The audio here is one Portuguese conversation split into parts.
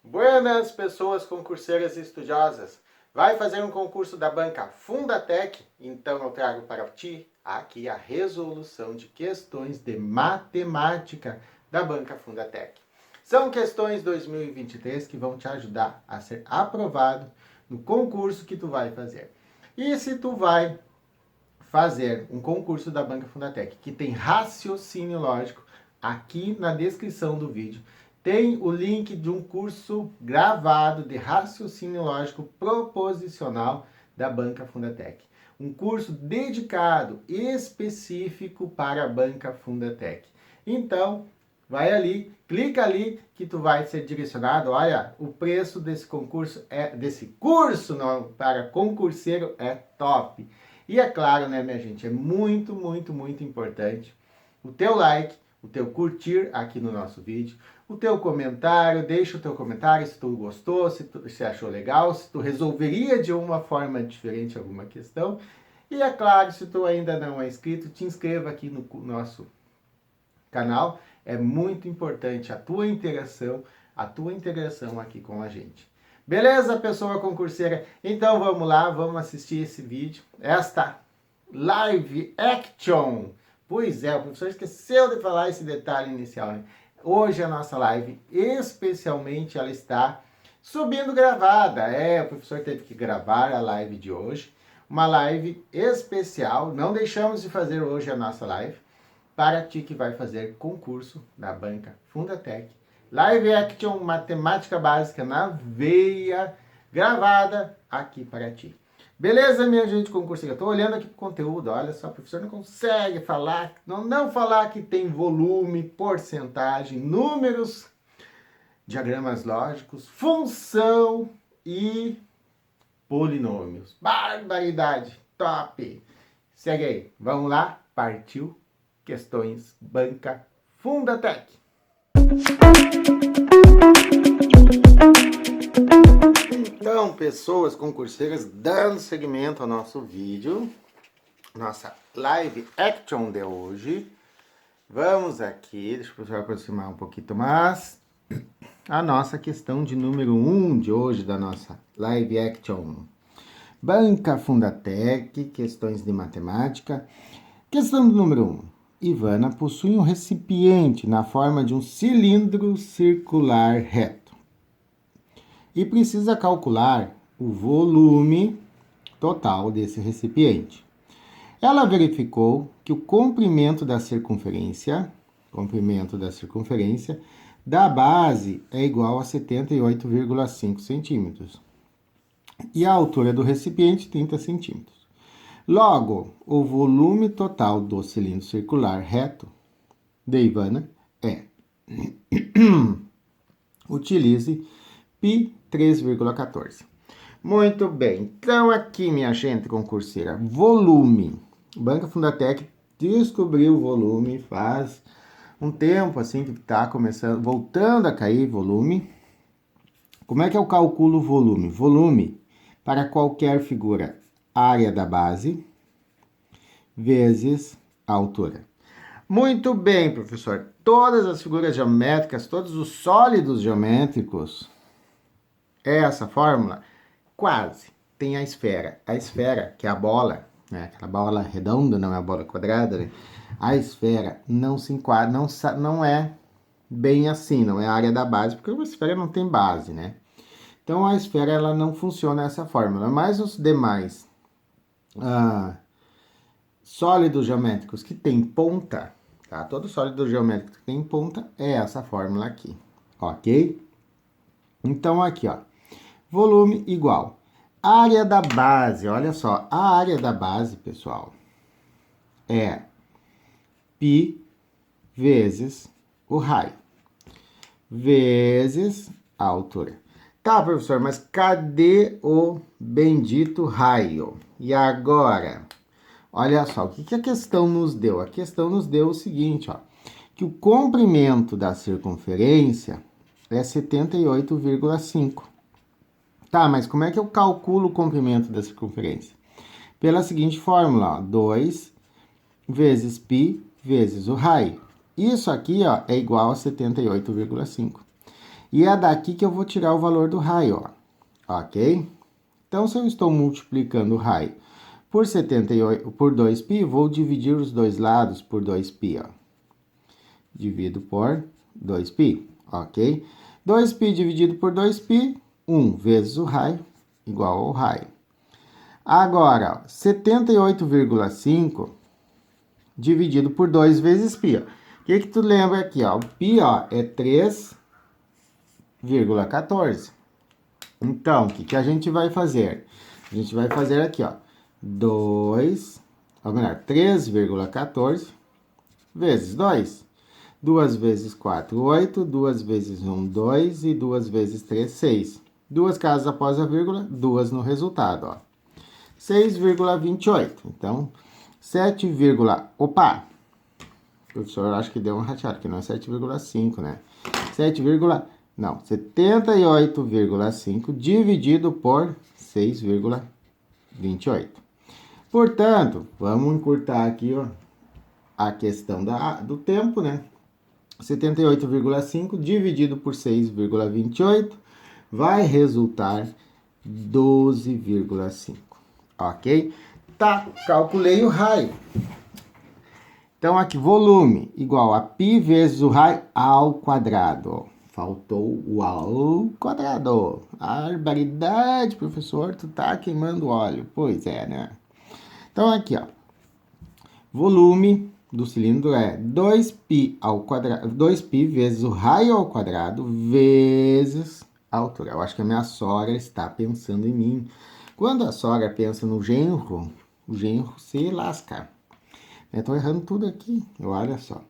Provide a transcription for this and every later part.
Buenas, pessoas concurseiras e estudiosas. Vai fazer um concurso da banca Fundatec? Então eu trago para ti aqui a resolução de questões de matemática da banca Fundatec. São questões 2023 que vão te ajudar a ser aprovado no concurso que tu vai fazer. E se tu vai fazer um concurso da banca Fundatec que tem raciocínio lógico, aqui na descrição do vídeo tem o link de um curso gravado de raciocínio lógico proposicional da banca Fundatec. Um curso dedicado, específico para a banca Fundatec. Então, vai ali, clica ali que tu vai ser direcionado. Olha, o preço desse concurso desse curso não, para concurseiro é top. E é claro, né, minha gente, é muito, muito, muito importante o teu like, o teu curtir aqui no nosso vídeo, o teu comentário, deixa o teu comentário se tu gostou, se tu achou legal, se tu resolveria de uma forma diferente alguma questão. E é claro, se tu ainda não é inscrito, te inscreva aqui no nosso canal. É muito importante a tua interação aqui com a gente. Beleza, pessoa concurseira? Então vamos lá, vamos assistir esse vídeo, esta live action. Pois é, o professor esqueceu de falar esse detalhe inicial, né? Hoje a nossa live, especialmente, ela está subindo gravada. O professor teve que gravar a live de hoje. Uma live especial, não deixamos de fazer hoje a nossa live, para ti que vai fazer concurso da banca Fundatec. Live Action Matemática Básica na veia, gravada aqui para ti. Beleza, minha gente concurseira? Estou olhando aqui para o conteúdo, olha só, o professor não consegue falar, não falar que tem volume, porcentagem, números, diagramas lógicos, função e polinômios. Barbaridade, top! Segue aí, vamos lá, partiu, questões banca Fundatec. Então, pessoas concurseiras, dando seguimento ao nosso vídeo, nossa live action de hoje, vamos aqui, deixa eu aproximar um pouquinho mais, a nossa questão de número 1 de hoje da nossa live action. Banca Fundatec, questões de matemática. Questão do número 1. Ivana possui um recipiente na forma de um cilindro circular reto e precisa calcular o volume total desse recipiente. Ela verificou que o comprimento da circunferência da base é igual a 78,5 centímetros e a altura do recipiente 30 centímetros. Logo, o volume total do cilindro circular reto de Ivana é utilize π 3,14. Muito bem. Então aqui, minha gente concurseira, volume. Banca Fundatec descobriu o volume faz um tempo assim que está começando, voltando a cair volume. Como é que eu calculo o volume? Volume para qualquer figura, área da base vezes a altura. Muito bem, professor. Todas as figuras geométricas, todos os sólidos geométricos, é essa fórmula? Quase. Tem a esfera. A esfera, que é a bola, né? Aquela bola redonda, não é a bola quadrada, né? A esfera não se enquadra, não é bem assim, não é a área da base, porque a esfera não tem base, né? Então, a esfera, ela não funciona essa fórmula, mas os demais sólidos geométricos que tem ponta, tá? Todo sólido geométrico que tem ponta é essa fórmula aqui, ok? Então, aqui, ó, volume igual área da base, olha só, a área da base, pessoal, é π vezes o raio, vezes a altura. Tá, professor, mas cadê o bendito raio? E agora? Olha só, o que a questão nos deu? A questão nos deu o seguinte, ó, que o comprimento da circunferência é 78,5. Tá, mas como é que eu calculo o comprimento da circunferência? Pela seguinte fórmula, ó, 2 vezes π vezes o raio. Isso aqui, ó, é igual a 78,5. E é daqui que eu vou tirar o valor do raio, ó. Ok? Então, se eu estou multiplicando o raio por 78, por 2π, vou dividir os dois lados por 2π, ó. Divido por 2π, ok? 2π dividido por 2π, 1 vezes o raio, igual ao raio. Agora, 78,5 dividido por 2 vezes π, ó. O que tu lembra aqui, ó? O π, ó, é 3,14. Então, o que a gente vai fazer? A gente vai fazer aqui, ó, 3,14 vezes 2. 2 vezes 4, 8. 2 vezes 1, 2. E 2 vezes 3, 6. Duas casas após a vírgula, 2 no resultado, ó. 6,28. Então, 7, opa! O professor acho que deu uma rateada, que não é 7,5, né? 78,5 dividido por 6,28. Portanto, vamos encurtar aqui, ó, a questão do tempo, né? 78,5 dividido por 6,28 vai resultar 12,5, ok? Tá, calculei o raio. Então, aqui, volume igual a π vezes o raio ao quadrado. Faltou o ao quadrado. Barbaridade, professor, tu tá queimando óleo. Pois é, né? Então, aqui, ó. Volume do cilindro é 2π ao quadrado, 2π vezes o raio ao quadrado vezes a altura. Eu acho que a minha sogra está pensando em mim. Quando a sogra pensa no genro, o genro se lasca. Estou errando tudo aqui, olha só.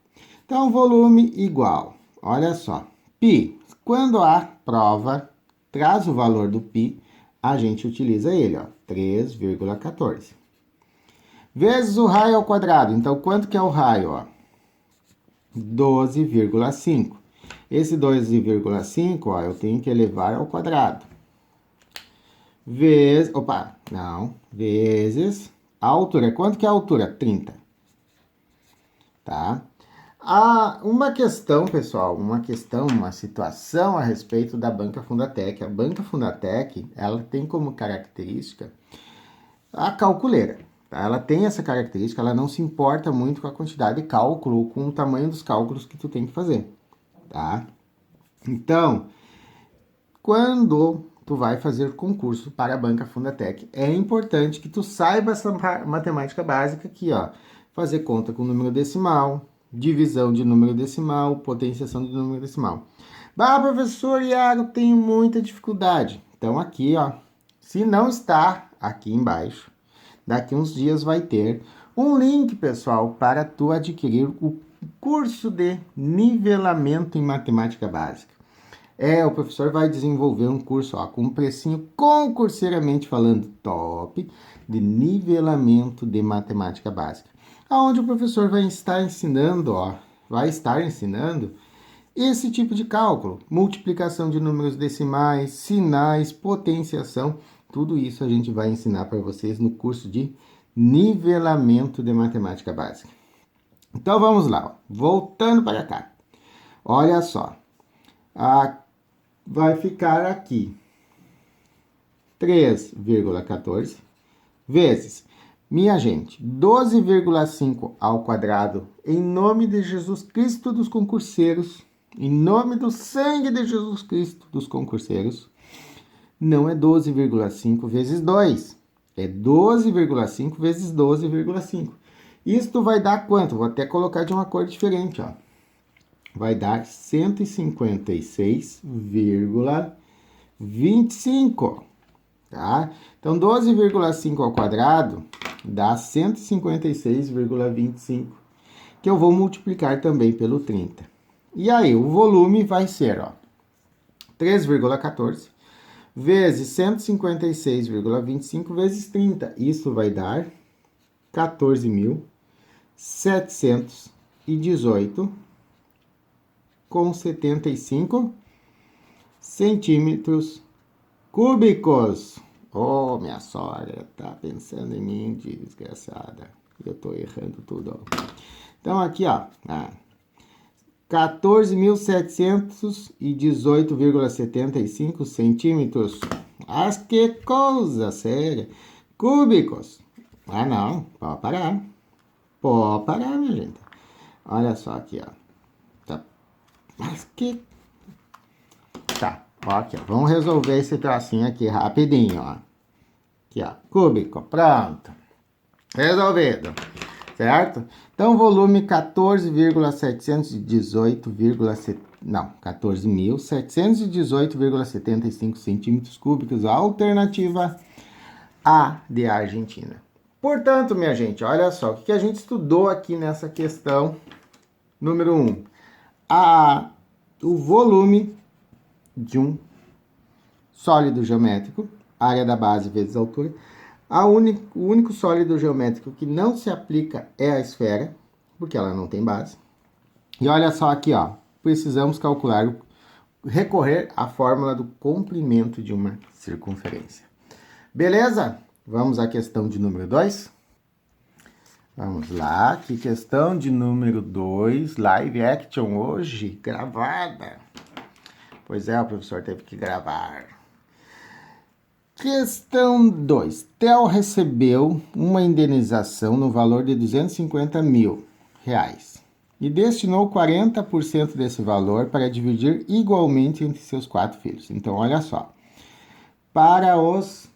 Então, volume igual, olha só, π. Quando a prova traz o valor do π, a gente utiliza ele, ó, 3,14. Vezes o raio ao quadrado. Então, quanto que é o raio, ó? 12,5. Esse 12,5, ó, eu tenho que elevar ao quadrado. Vezes a altura. Quanto que é a altura? 30. Tá? Uma questão, pessoal, uma situação a respeito da banca Fundatec. A banca Fundatec, ela tem como característica a calculeira. Tá? Ela tem essa característica, ela não se importa muito com a quantidade de cálculo ou com o tamanho dos cálculos que tu tem que fazer. Tá? Então, quando tu vai fazer concurso para a banca Fundatec, é importante que tu saiba essa matemática básica aqui, ó. Fazer conta com número decimal, divisão de número decimal, potenciação de número decimal. Professor Iago, tenho muita dificuldade. Então, aqui, ó, se não está aqui embaixo, daqui uns dias vai ter um link, pessoal, para tu adquirir o curso de nivelamento em matemática básica. O professor vai desenvolver um curso, ó, com um precinho concurseiramente falando top de nivelamento de matemática básica. Onde o professor vai estar ensinando, esse tipo de cálculo, multiplicação de números decimais, sinais, potenciação, tudo isso a gente vai ensinar para vocês no curso de nivelamento de matemática básica. Então vamos lá, ó. Voltando para cá. Olha só, vai ficar aqui 3,14 vezes, minha gente, 12,5 ao quadrado, em nome de Jesus Cristo dos concurseiros, em nome do sangue de Jesus Cristo dos concurseiros, não é 12,5 vezes 2, é 12,5 vezes 12,5. Isto vai dar quanto? Vou até colocar de uma cor diferente, ó. Vai dar 156,25, tá? Então, 12,5 ao quadrado dá 156,25, que eu vou multiplicar também pelo 30. E aí, o volume vai ser, ó, 3,14 vezes 156,25 vezes 30. Isso vai dar 14.718,75 centímetros cúbicos. Oh, minha sogra tá pensando em mim, desgraçada. Eu tô errando tudo, ó. Então, aqui, ó, 14.718,75 centímetros. Mas que coisa séria. Cúbicos. Ah, não. Pode parar. Pode parar, minha gente. Olha só aqui, ó. Tá. Mas que... Tá. Ó, aqui, ó. Vamos resolver esse tracinho aqui rapidinho, ó. Aqui, ó. Cúbico. Pronto. Resolvido. Certo? Então, volume 14.718,75 centímetros cúbicos, alternativa A de Argentina. Portanto, minha gente, olha só, o que a gente estudou aqui nessa questão número 1? O volume de um sólido geométrico, área da base vezes a altura. O único sólido geométrico que não se aplica é a esfera, porque ela não tem base. E olha só aqui, ó, precisamos recorrer à fórmula do comprimento de uma circunferência. Beleza? Vamos à questão de número 2? Vamos lá, que questão de número 2, live action hoje, gravada. Pois é, o professor teve que gravar. Questão 2. Theo recebeu uma indenização no valor de R$250 mil e destinou 40% desse valor para dividir igualmente entre seus 4 filhos. Então, olha só. Para os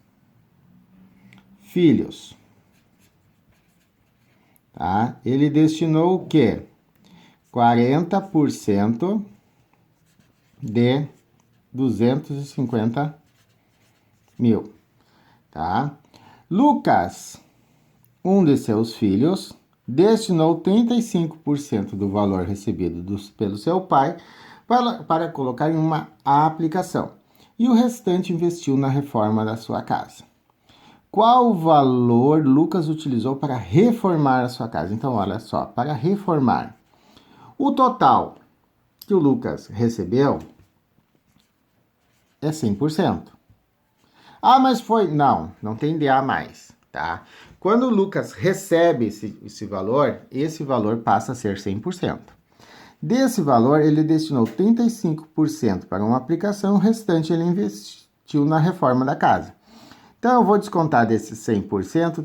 filhos, tá? Ele destinou o quê? 40% de 250 mil, tá? Lucas, um de seus filhos, destinou 35% do valor recebido pelo seu pai para colocar em uma aplicação, e o restante investiu na reforma da sua casa. Qual valor Lucas utilizou para reformar a sua casa? Então, olha só, para reformar, o total que o Lucas recebeu é 100%. Ah, mas foi... Não tem DA mais, tá? Quando o Lucas recebe esse valor passa a ser 100%. Desse valor, ele destinou 35% para uma aplicação, o restante ele investiu na reforma da casa. Então, eu vou descontar desse 100%,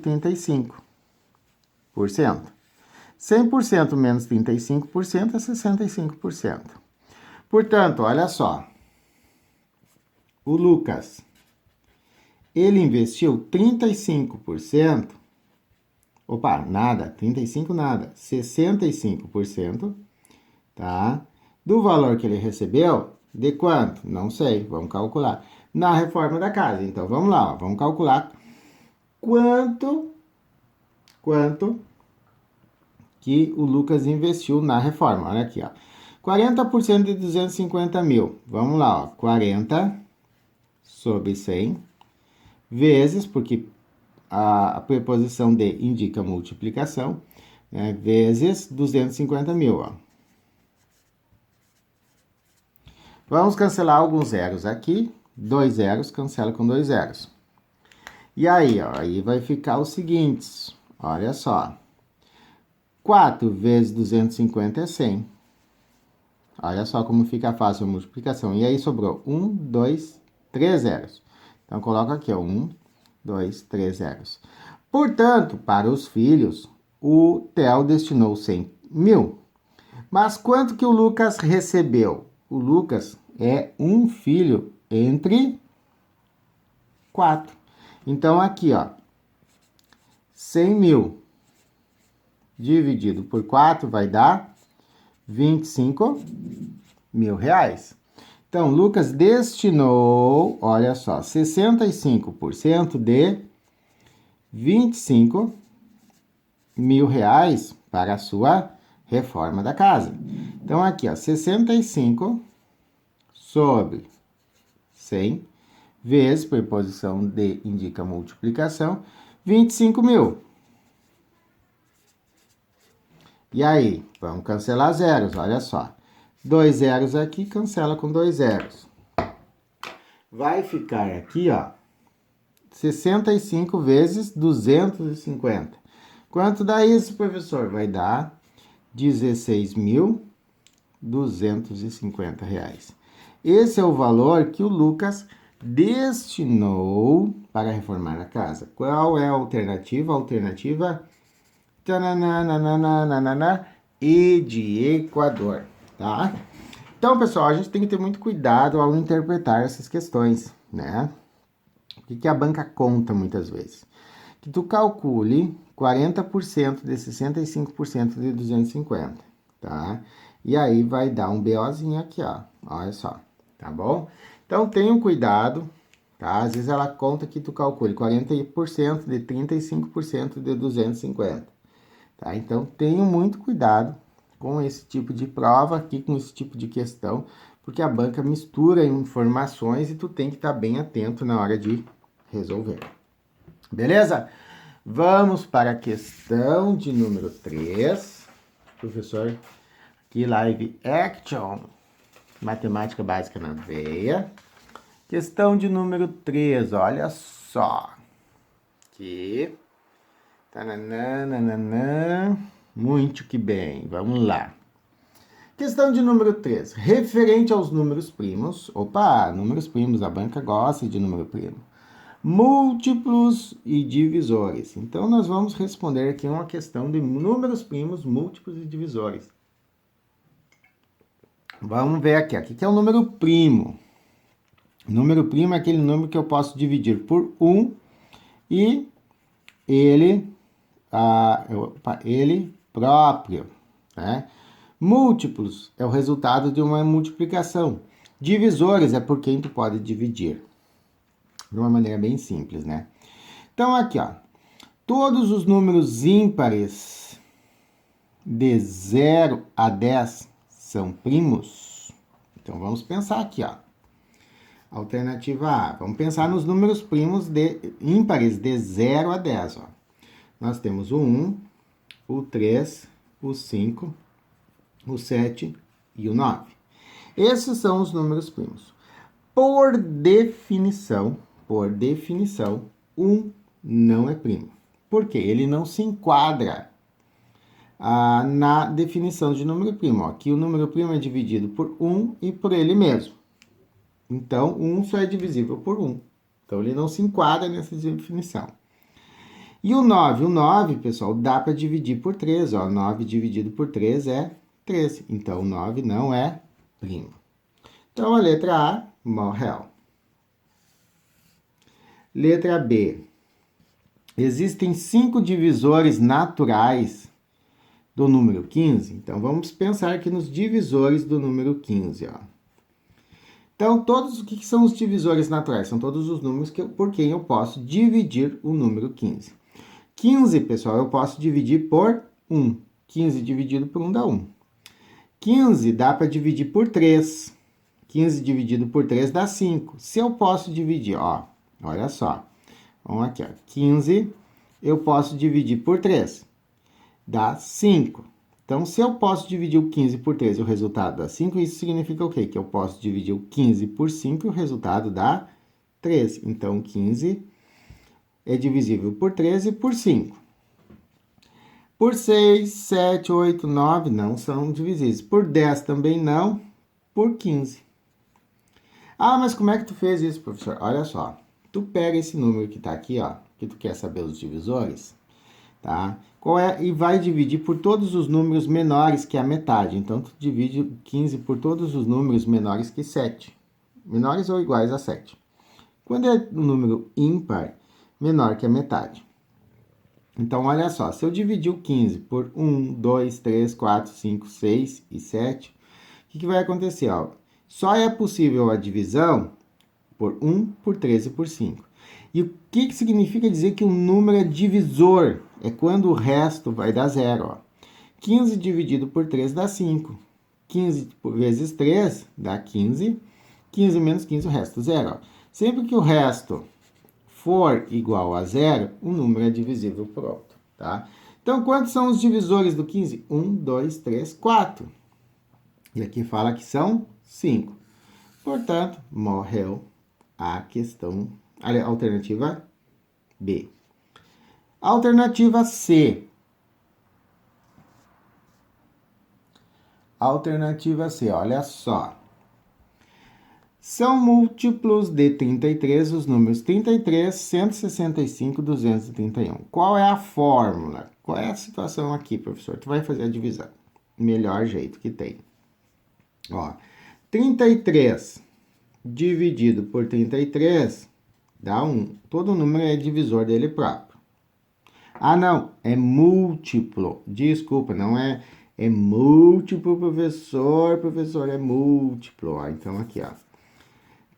35%. 100% menos 35% é 65%. Portanto, olha só. O Lucas, ele investiu 35%. Opa, nada, 35 nada. 65%, tá? Do valor que ele recebeu, de quanto? Não sei, vamos calcular. Na reforma da casa. Então, vamos lá, ó, vamos calcular quanto que o Lucas investiu na reforma. Olha aqui, ó. 40% de 250 mil. Vamos lá, ó. 40 sobre 100 vezes, porque a preposição de indica multiplicação, né, vezes 250 mil, ó. Vamos cancelar alguns zeros aqui. 2 zeros, cancela com 2 zeros. E aí, ó, aí vai ficar o seguinte, olha só. 4 vezes 250 é 100. Olha só como fica fácil a multiplicação. E aí sobrou 1, 2, 3 zeros. Então, coloco aqui, ó, 1, 2, 3 zeros. Portanto, para os filhos, o Theo destinou 100 mil. Mas quanto que o Lucas recebeu? O Lucas é um filho entre 4. Então, aqui, ó, 100 mil dividido por 4 vai dar 25 mil reais. Então, Lucas destinou, olha só, 65% de 25 mil reais para a sua reforma da casa. Então, aqui, ó, 65 sobre 100 vezes, preposição de indica multiplicação, 25 mil. E aí, vamos cancelar zeros, olha só. 2 zeros aqui, cancela com 2 zeros. Vai ficar aqui, ó, 65 vezes 250. Quanto dá isso, professor? Vai dar 16 mil R$ 250. Esse é o valor que o Lucas destinou para reformar a casa. Qual é a alternativa? A alternativa E de Equador, tá? Então, pessoal, a gente tem que ter muito cuidado ao interpretar essas questões, né? O que a banca conta muitas vezes? Que tu calcule 40% de 65% de 250, tá? E aí vai dar um BOzinho aqui, ó. Olha só, tá bom? Então, tenha cuidado, tá? Às vezes ela conta que tu calcule 40% de 35% de 250, tá? Então, tenha muito cuidado com esse tipo de prova aqui, com esse tipo de questão, porque a banca mistura informações e tu tem que estar bem atento na hora de resolver. Beleza? Vamos para a questão de número 3. Professor, aqui live action. Matemática básica na veia. Questão de número 3, olha só. Aqui. Tananana. Muito que bem, vamos lá. Questão de número 3. Referente aos números primos. Opa, números primos, a banca gosta de número primo. Múltiplos e divisores. Então, nós vamos responder aqui uma questão de números primos, múltiplos e divisores. Vamos ver aqui. O que é o número primo? O número primo é aquele número que eu posso dividir por 1 e ele próprio, né? Múltiplos é o resultado de uma multiplicação. Divisores é por quem tu pode dividir. De uma maneira bem simples, né? Então, aqui, ó. Todos os números ímpares de 0 a 10 são primos. Então, vamos pensar aqui, ó. Alternativa A. Vamos pensar nos números primos ímpares de 0 a 10, ó. Nós temos o 1, o 3, o 5, o 7 e o 9. Esses são os números primos. Por definição, 1 não é primo. Por quê? Ele não se enquadra na definição de número primo. Aqui o número primo é dividido por 1 e por ele mesmo. Então, 1 só é divisível por 1. Então, ele não se enquadra nessa definição. E o 9? O 9, pessoal, dá para dividir por 3. Ó. 9 dividido por 3 é 13. Então, o 9 não é primo. Então, a letra A, morreu. Letra B. Existem 5 divisores naturais do número 15. Então, vamos pensar aqui nos divisores do número 15. Ó. Então, o que são os divisores naturais? São todos os números por quem eu posso dividir o número 15. 15, pessoal, eu posso dividir por 1. 15 dividido por 1 dá 1. 15 dá para dividir por 3. 15 dividido por 3 dá 5. Se eu posso dividir, ó, olha só. Vamos aqui, ó. 15 eu posso dividir por 3. Dá 5. Então, se eu posso dividir o 15 por 3 e o resultado dá 5, isso significa o quê? Que eu posso dividir o 15 por 5 e o resultado dá 3. Então, 15 é divisível por 13 e por 5. Por 6, 7, 8, 9 não são divisíveis. Por 10 também não. Por 15. Ah, mas como é que tu fez isso, professor? Olha só. Tu pega esse número que tá aqui, ó, que tu quer saber os divisores, tá? E vai dividir por todos os números menores que a metade. Então, tu divide 15 por todos os números menores que 7. Menores ou iguais a 7. Quando é um número ímpar, menor que a metade. Então, olha só. Se eu dividir o 15 por 1, 2, 3, 4, 5, 6 e 7, o que vai acontecer? Ó? Só é possível a divisão por 1, por 3 e por 5. E o que significa dizer que um número é divisor? É quando o resto vai dar 0. Ó. 15 dividido por 3 dá 5. 15 vezes 3 dá 15. 15 menos 15, o resto 0. Ó. Sempre que o resto for igual a 0, o número é divisível por outro. Tá? Então, quantos são os divisores do 15? 1, 2, 3, 4. E aqui fala que são 5. Portanto, morreu a questão, a alternativa B. Alternativa C. Alternativa C, olha só. São múltiplos de 33 os números 33, 165, 231. Qual é a fórmula? Qual é a situação aqui, professor? Tu vai fazer a divisão. Melhor jeito que tem. Ó, 33 dividido por 33 dá 1. Todo número é divisor dele próprio. Ah, não, é múltiplo. Desculpa, não é... É múltiplo, professor. Professor, é múltiplo. Ó, então, aqui, ó.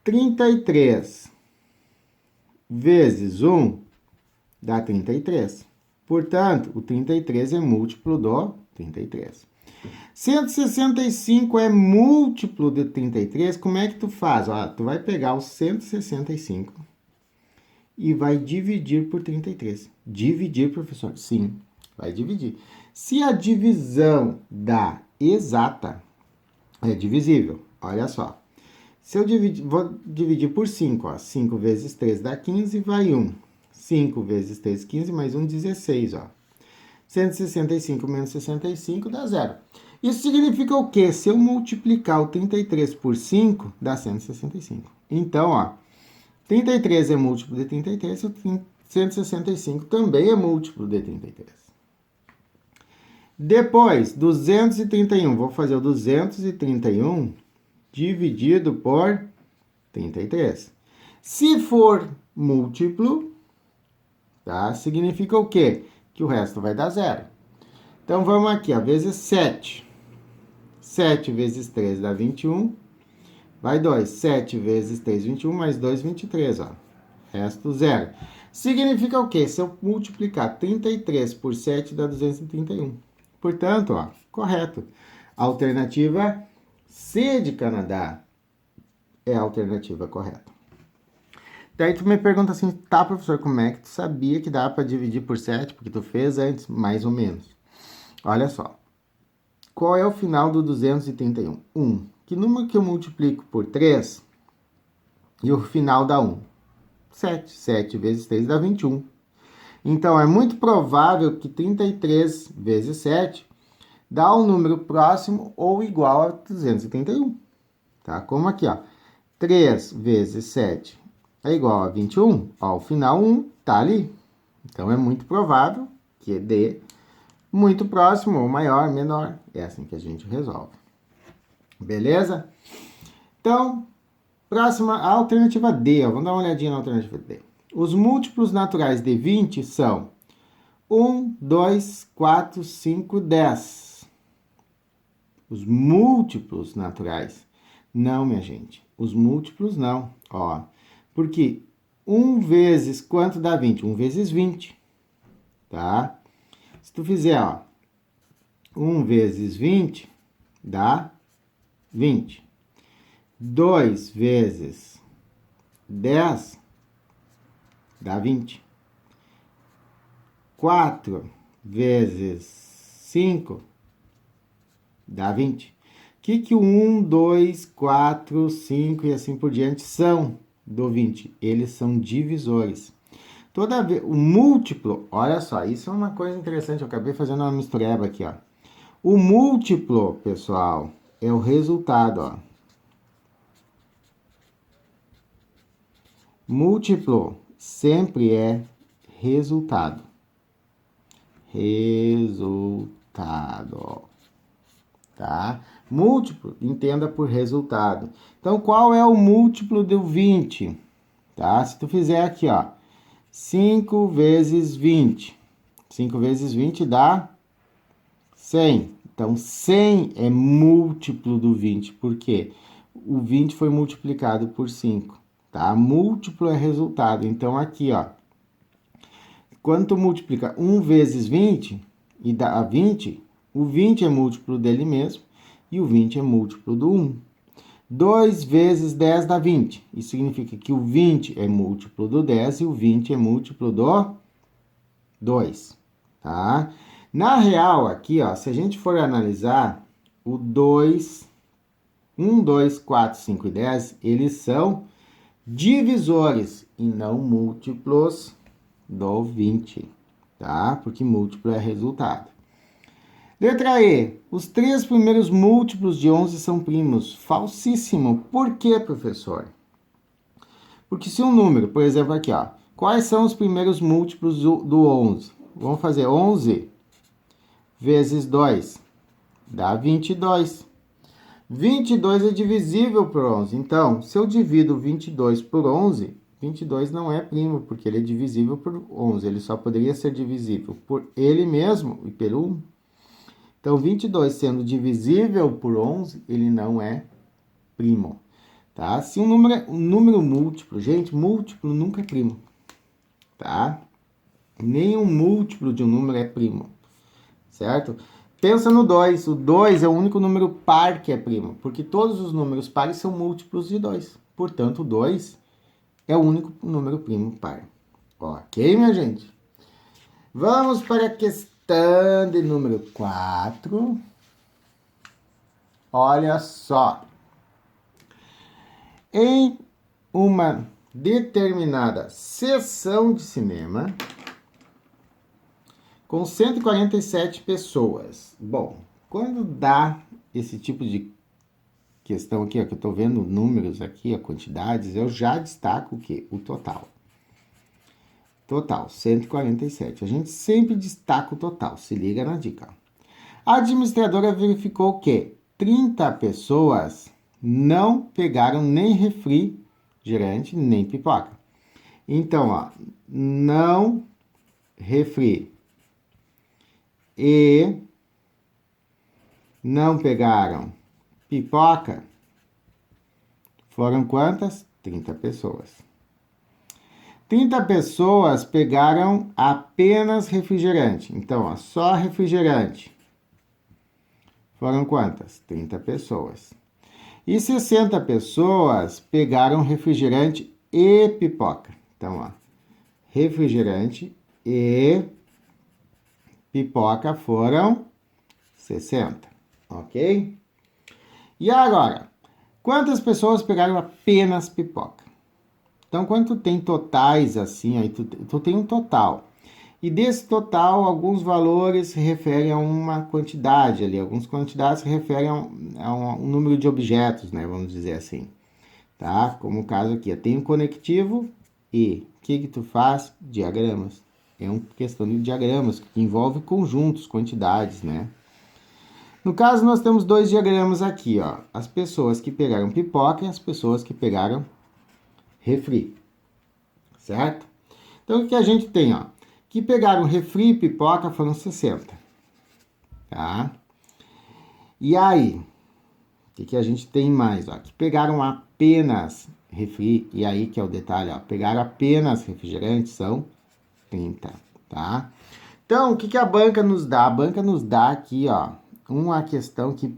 33 vezes 1 dá 33. Portanto, o 33 é múltiplo do 33. 165 é múltiplo de 33. Como é que tu faz? Ó, tu vai pegar o 165 e vai dividir por 33. Dividir, professor? Sim, vai dividir. Se a divisão dá exata, é divisível. Olha só. Se eu dividir, vou dividir por 5, ó. 5 vezes 3 dá 15, vai 1. 5 vezes 3, 15, mais 1, 16, ó. 165 menos 65 dá 0. Isso significa o quê? Se eu multiplicar o 33 por 5, dá 165. Então, ó, 33 é múltiplo de 33, e 165 também é múltiplo de 33. Depois, 231, vou fazer o 231 dividido por 33. Se for múltiplo, tá? Significa o quê? Que o resto vai dar 0. Então, vamos aqui, ó, vezes 7. 7 vezes 3 dá 21. Vai 2. 7 vezes 3, 21, mais 2, 23, ó. Resto 0. Significa o quê? Se eu multiplicar 33 por 7, dá 231. Portanto, ó, correto. Alternativa C de Canadá é a alternativa correta. Daí tu me pergunta assim, tá, professor, como é que tu sabia que dá para dividir por 7? Porque tu fez antes, mais ou menos. Olha só. Qual é o final do 231? 1. Que número que eu multiplico por 3 e o final dá 1? 7. 7 vezes 3 dá 21. Então, é muito provável que 33 vezes 7 dá um número próximo ou igual a 231. Tá? Como aqui, ó. 3 vezes 7 é igual a 21. Ó, o final 1 tá ali. Então, é muito provável que dê muito próximo, ou maior, menor. É assim que a gente resolve. Beleza? Então, próxima, a alternativa D. Ó, vamos dar uma olhadinha na alternativa D. Os múltiplos naturais de 20 são 1, 2, 4, 5, 10. Os múltiplos naturais. Não, minha gente. Os múltiplos não. Ó, porque 1 vezes quanto dá 20? 1 vezes 20. Tá? Se tu fizer, ó, 1 vezes 20 dá 20. 2 vezes 10 dá 20. 4 vezes 5 dá 20. O que o 1, 2, 4, 5 e assim por diante são do 20? Eles são divisores. Toda vez, o múltiplo, olha só, isso é uma coisa interessante, eu acabei fazendo uma mistureba aqui, ó. O múltiplo, pessoal, é o resultado, ó. Múltiplo sempre é resultado. Resultado, tá? Múltiplo, entenda por resultado. Então, qual é o múltiplo do 20? Tá? Se tu fizer aqui, ó, 5 vezes 20. 5 vezes 20 dá 100. Então, 100 é múltiplo do 20. Por quê? O 20 foi multiplicado por 5. Tá? Múltiplo é resultado. Então, aqui, ó. Quando tu multiplica 1 vezes 20 e dá 20, o 20 é múltiplo dele mesmo e o 20 é múltiplo do 1. 2 vezes 10 dá 20. Isso significa que o 20 é múltiplo do 10 e o 20 é múltiplo do 2. Tá? Na real, aqui, ó, se a gente for analisar, o 2, 1, 2, 4, 5 e 10, eles são divisores e não múltiplos do 20, tá? Porque múltiplo é resultado. Letra E. Os 3 primeiros múltiplos de 11 são primos. Falsíssimo. Por quê, professor? Porque se um número, por exemplo, aqui, ó. Quais são os primeiros múltiplos do 11? Vamos fazer 11 vezes 2. Dá 22. 22 é divisível por 11. Então, se eu divido 22 por 11, 22 não é primo, porque ele é divisível por 11. Ele só poderia ser divisível por ele mesmo e pelo 1. Então, 22 sendo divisível por 11, ele não é primo. Tá? Se um número múltiplo, gente, múltiplo nunca é primo. Tá? Nenhum múltiplo de um número é primo. Certo? Pensa no 2. O 2 é o único número par que é primo, porque todos os números pares são múltiplos de 2. Portanto, o 2 é o único número primo par. Ok, minha gente? Vamos para a questão de número 4. Olha só. Em uma determinada sessão de cinema, com 147 pessoas. Bom, quando dá esse tipo de questão aqui, ó, que eu estou vendo números aqui, quantidades, eu já destaco o quê? O total. Total, 147. A gente sempre destaca o total, se liga na dica. A administradora verificou que 30 pessoas não pegaram nem refrigerante, nem pipoca. Então, ó, não refri e não pegaram pipoca, foram quantas? 30 pessoas. 30 pessoas pegaram apenas refrigerante. Então, ó, só refrigerante. Foram quantas? 30 pessoas. E 60 pessoas pegaram refrigerante e pipoca. Então, ó, refrigerante e pipoca foram 60, ok? E agora, quantas pessoas pegaram apenas pipoca? Então, quando tu tem totais assim, aí tu tem um total. E desse total, alguns valores se referem a uma quantidade ali, algumas quantidades se referem a um número de objetos, né? Vamos dizer assim, tá? Como o caso aqui, eu tenho conectivo e o que tu faz? Diagramas. É uma questão de diagramas, que envolve conjuntos, quantidades, né? No caso, nós temos 2 diagramas aqui, ó. As pessoas que pegaram pipoca e as pessoas que pegaram refri, certo? Então, o que a gente tem, ó? Que pegaram refri e pipoca foram 60, tá? E aí, o que a gente tem mais, ó? Que pegaram apenas refri, e aí que é o detalhe, ó. Pegaram apenas refrigerante, são 30, tá? Então, o que a banca nos dá? A banca nos dá aqui, ó, uma questão que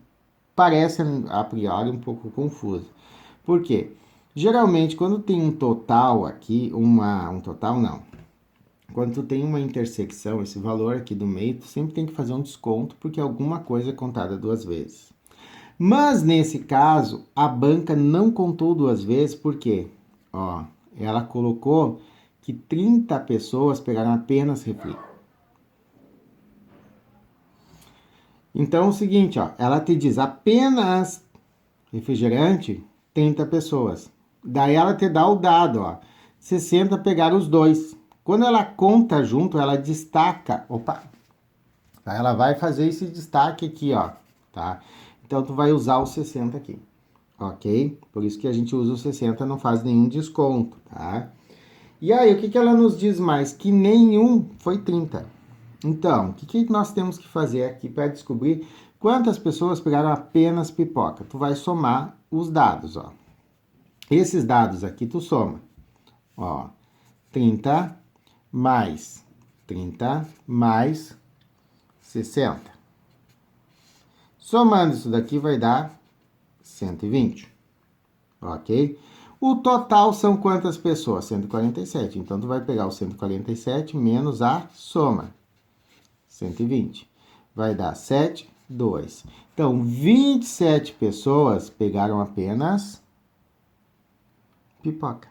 parece, a priori, um pouco confusa. Por quê? Geralmente, quando tem um total aqui, um total não. Quando tu tem uma intersecção, esse valor aqui do meio, tu sempre tem que fazer um desconto, porque alguma coisa é contada 2 vezes. Mas, nesse caso, a banca não contou 2 vezes, por quê? Ó, ela colocou que 30 pessoas pegaram apenas refri. Então, é o seguinte, ó, ela te diz apenas refrigerante, 30 pessoas. Daí ela te dá o dado, ó, 60 pegaram os 2. Quando ela conta junto, ela destaca, opa, ela vai fazer esse destaque aqui, ó, tá? Então, tu vai usar o 60 aqui, ok? Por isso que a gente usa o 60, não faz nenhum desconto, tá? E aí, o que ela nos diz mais? Que nenhum foi 30. Então, o que nós temos que fazer aqui para descobrir quantas pessoas pegaram apenas pipoca? Tu vai somar os dados, ó. Esses dados aqui tu soma, ó, 30 mais 30 mais 60. Somando isso daqui vai dar 120, ok? O total são quantas pessoas? 147. Então, tu vai pegar o 147 menos a soma, 120. Vai dar 7, 2. Então, 27 pessoas pegaram apenas pipoca.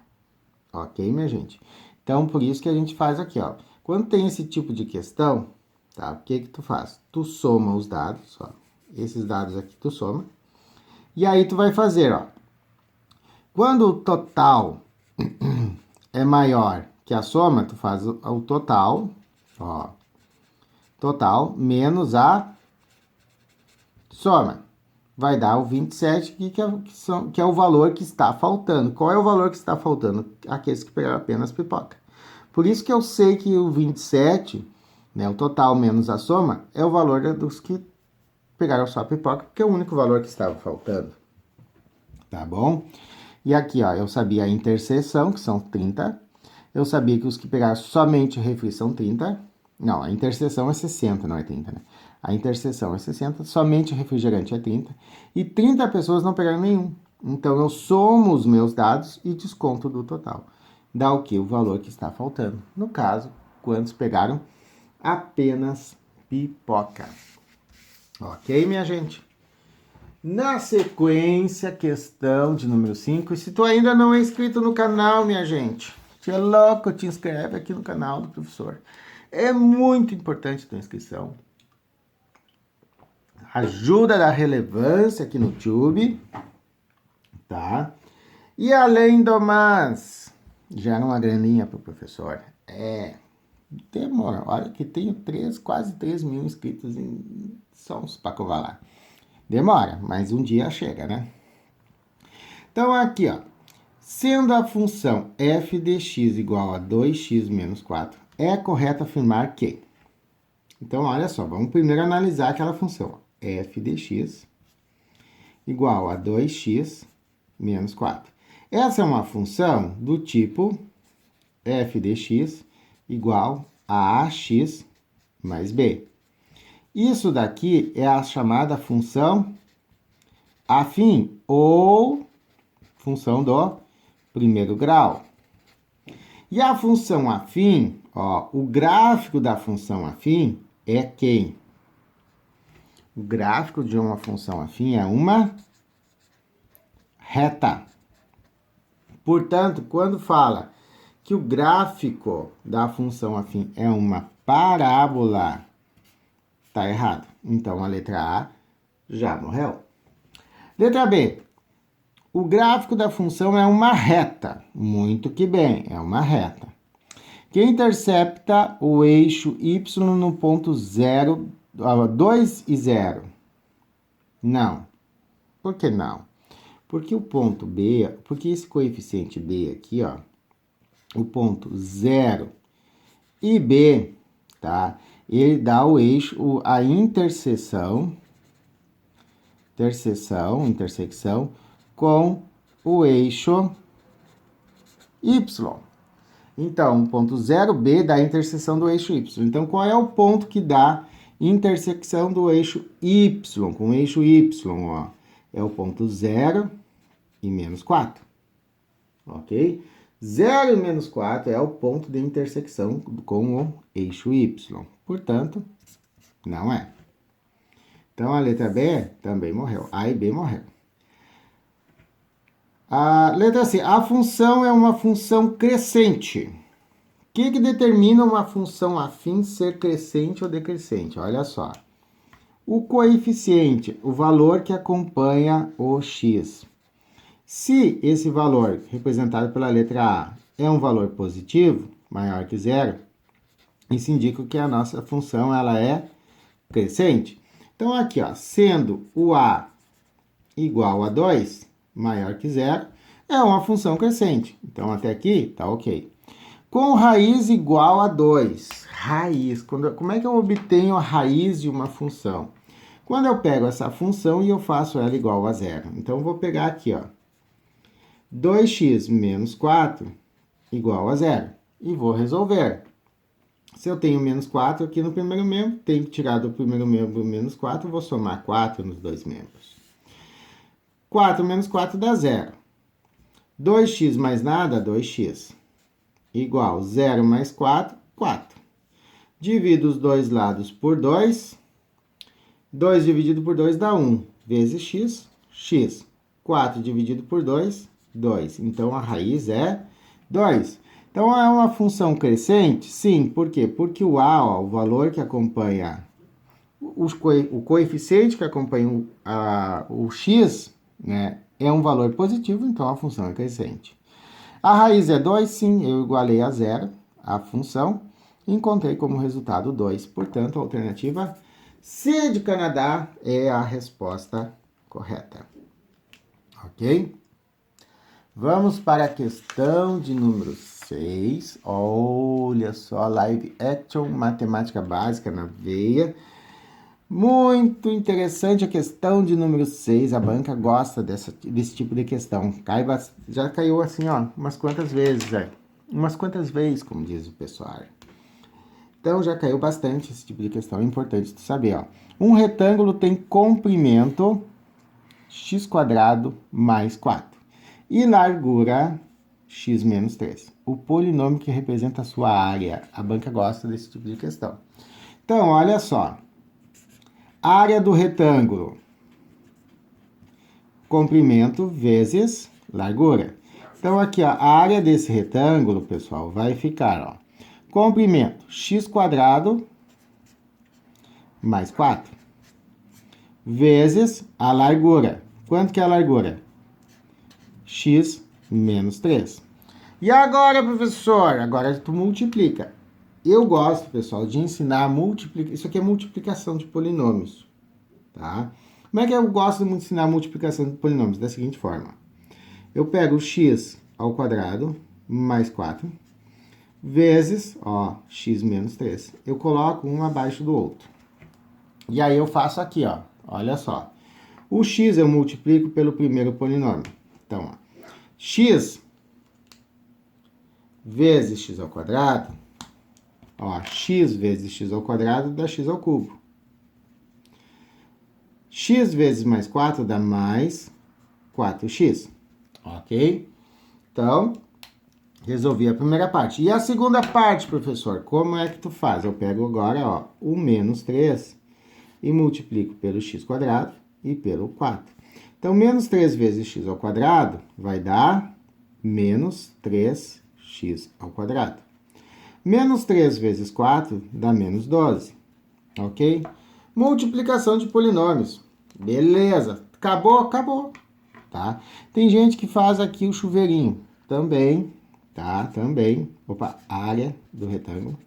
Ok, minha gente? Então, por isso que a gente faz aqui, ó. Quando tem esse tipo de questão, tá? O que que tu faz? Tu soma os dados, ó. Esses dados aqui tu soma. E aí tu vai fazer, ó. Quando o total é maior que a soma, tu faz o total, ó. Total menos a soma. Vai dar o 27, que é o valor que está faltando. Qual é o valor que está faltando? Aqueles que pegaram apenas pipoca. Por isso que eu sei que o 27, né, o total menos a soma, é o valor dos que pegaram só a pipoca, porque é o único valor que estava faltando. Tá bom? E aqui, ó, eu sabia a interseção, que são 30. Eu sabia que os que pegaram somente o refri são 30. Não, a interseção é 60, não é 30, né? A interseção é 60, somente o refrigerante é 30. E 30 pessoas não pegaram nenhum. Então, eu somo os meus dados e desconto do total. Dá o que? O valor que está faltando. No caso, quantos pegaram? Apenas pipoca. Ok, minha gente? Na sequência, questão de número 5. E se tu ainda não é inscrito no canal, minha gente, se é louco, te inscreve aqui no canal do professor. É muito importante a tua inscrição. Ajuda da relevância aqui no YouTube, tá? E além do mais, gera uma graninha pro professor. Demora. Olha que tenho quase 3 mil inscritos em Sons para Covalar. Demora, mas um dia chega, né? Então, aqui, ó. Sendo a função f de x igual a 2x menos 4, é correto afirmar que... Então, olha só, vamos primeiro analisar aquela função. F de x igual a 2x menos 4. Essa é uma função do tipo f de x igual a ax mais b. Isso daqui é a chamada função afim ou função do primeiro grau. E a função afim, ó, o gráfico da função afim é quem? O gráfico de uma função afim é uma reta. Portanto, quando fala que o gráfico da função afim é uma parábola, tá errado. Então, a letra A já morreu. Letra B. O gráfico da função é uma reta. Muito que bem, é uma reta. Que intercepta o eixo y no ponto 0, 2 e 0. Não. Por que não? Porque o ponto B, porque esse coeficiente B aqui, ó, o ponto 0 e B, tá? Ele dá o eixo, a intersecção com o eixo Y. Então, o ponto 0B dá a interseção do eixo Y. Então, qual é o ponto que dá intersecção do eixo Y, com o eixo Y, ó? É o ponto 0 e menos 4, ok? 0 e menos 4 é o ponto de intersecção com o eixo Y. Portanto, não é. Então, a letra B também morreu. A e B morreu. A letra C. A função é uma função crescente. O que determina uma função afim ser crescente ou decrescente? Olha só. O coeficiente, o valor que acompanha o x. Se esse valor, representado pela letra A, é um valor positivo, maior que 0, isso indica que a nossa função ela é crescente. Então, aqui, ó, sendo o A igual a 2, maior que 0, é uma função crescente. Então, até aqui, tá ok. Com raiz igual a 2. Raiz. Como é que eu obtenho a raiz de uma função? Quando eu pego essa função e eu faço ela igual a 0. Então, eu vou pegar aqui, ó. 2x menos 4 igual a 0. E vou resolver. Se eu tenho menos 4 aqui no primeiro membro, tenho que tirar do primeiro membro menos 4, vou somar 4 nos dois membros. 4 menos 4 dá 0. 2x mais nada, 2x. Igual 0 mais 4, 4. Divido os dois lados por 2. 2 dividido por 2 dá 1. Vezes x, x. 4 dividido por 2, 2. Então, a raiz é 2. Então, é uma função crescente? Sim, por quê? Porque o A, ó, o valor que acompanha, o coeficiente que acompanha o x, né, é um valor positivo, então a função é crescente. A raiz é 2, sim, eu igualei a zero a função, e encontrei como resultado 2. Portanto, a alternativa C de Canadá é a resposta correta. Ok? Vamos para a questão de número 6. Olha só, live action, matemática básica na veia. Muito interessante a questão de número 6. A banca gosta desse tipo de questão. Já caiu assim, ó, umas quantas vezes, umas quantas vezes, como diz o pessoal. Então, já caiu bastante esse tipo de questão. É importante tu saber, ó. Um retângulo tem comprimento x² mais 4 e largura x menos 3. O polinômio que representa a sua área. A banca gosta desse tipo de questão. Então, olha só. Área do retângulo. Comprimento vezes largura. Então, aqui, ó, a área desse retângulo, pessoal, vai ficar, ó, comprimento x² mais 4 vezes a largura. Quanto que é a largura? X menos 3. E agora, professor? Agora tu multiplica. Eu gosto, pessoal, de ensinar a multiplicar. Isso aqui é multiplicação de polinômios, tá? Como é que eu gosto de ensinar a multiplicação de polinômios? Da seguinte forma. Eu pego x² mais 4 vezes, ó, x menos 3. Eu coloco um abaixo do outro. E aí eu faço aqui, ó. Olha só. O x eu multiplico pelo primeiro polinômio. Então, ó, x vezes x², ó, x vezes x² dá x². X vezes mais 4 dá mais 4x. Ok? Então, resolvi a primeira parte. E a segunda parte, professor? Como é que tu faz? Eu pego agora, ó, o menos 3 e multiplico pelo x² e pelo 4. Então, menos 3 vezes x² vai dar menos 3x². Menos 3 vezes 4 dá menos 12. Ok? Multiplicação de polinômios. Beleza. Acabou? Acabou. Tá? Tem gente que faz aqui o chuveirinho. Também, tá? Também. Opa, área do retângulo.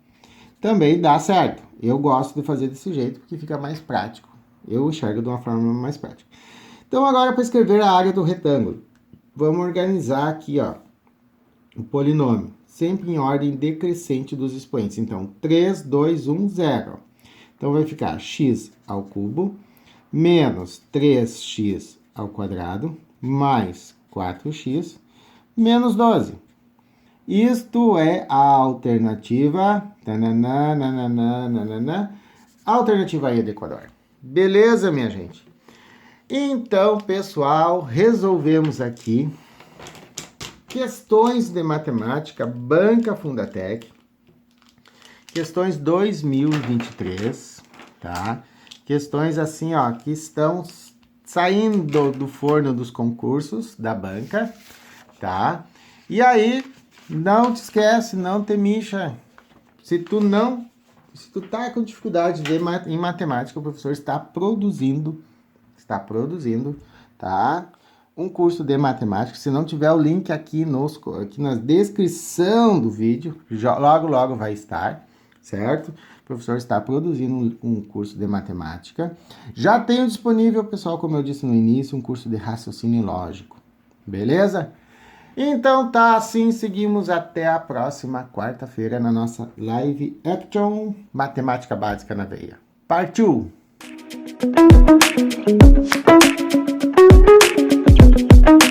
Também dá certo. Eu gosto de fazer desse jeito porque fica mais prático. Eu enxergo de uma forma mais prática. Então, agora para escrever a área do retângulo. Vamos organizar aqui, ó, o polinômio. Sempre em ordem decrescente dos expoentes. Então, 3, 2, 1, 0. Então, vai ficar x² menos 3x² mais 4x menos 12. Isto é a alternativa. Alternativa E do Equador. Beleza, minha gente? Então, pessoal, resolvemos aqui questões de matemática, Banca Fundatec, questões 2023, tá? Questões assim, ó, que estão saindo do forno dos concursos da banca, tá? E aí, não te esquece, não te mixa. Se tu tá com dificuldade em matemática, o professor está produzindo, tá? Um curso de matemática. Se não tiver o link aqui na descrição do vídeo, logo vai estar, certo? O professor está produzindo um curso de matemática. Já tenho disponível, pessoal, como eu disse no início, um curso de raciocínio lógico. Beleza? Então tá, assim seguimos até a próxima quarta-feira na nossa live action Matemática Básica na Veia. Partiu!